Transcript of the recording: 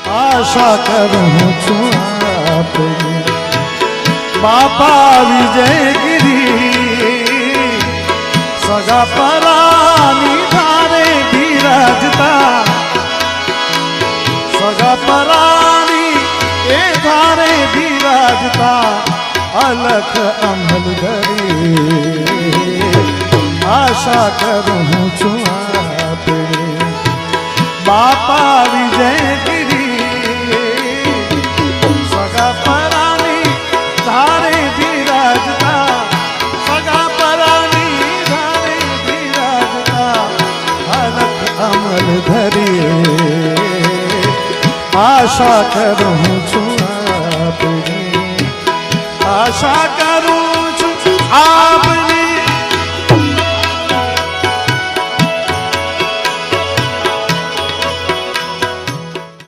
આશા કરું છું આપની બાપા વિજયગીરી સગા પરાની ધારે બિરાજતા સગા પરાની એ ધારે બિરાજતા અલખ અમલ ધરી આશા કરું છું આપની બાપા વિજયગીરી સગા પરાની ધારે બિરાજતા સગા પરાની ધારે બિરાજતા અલખ અમલ ધરી આશા કરું છું આપની આશા કરું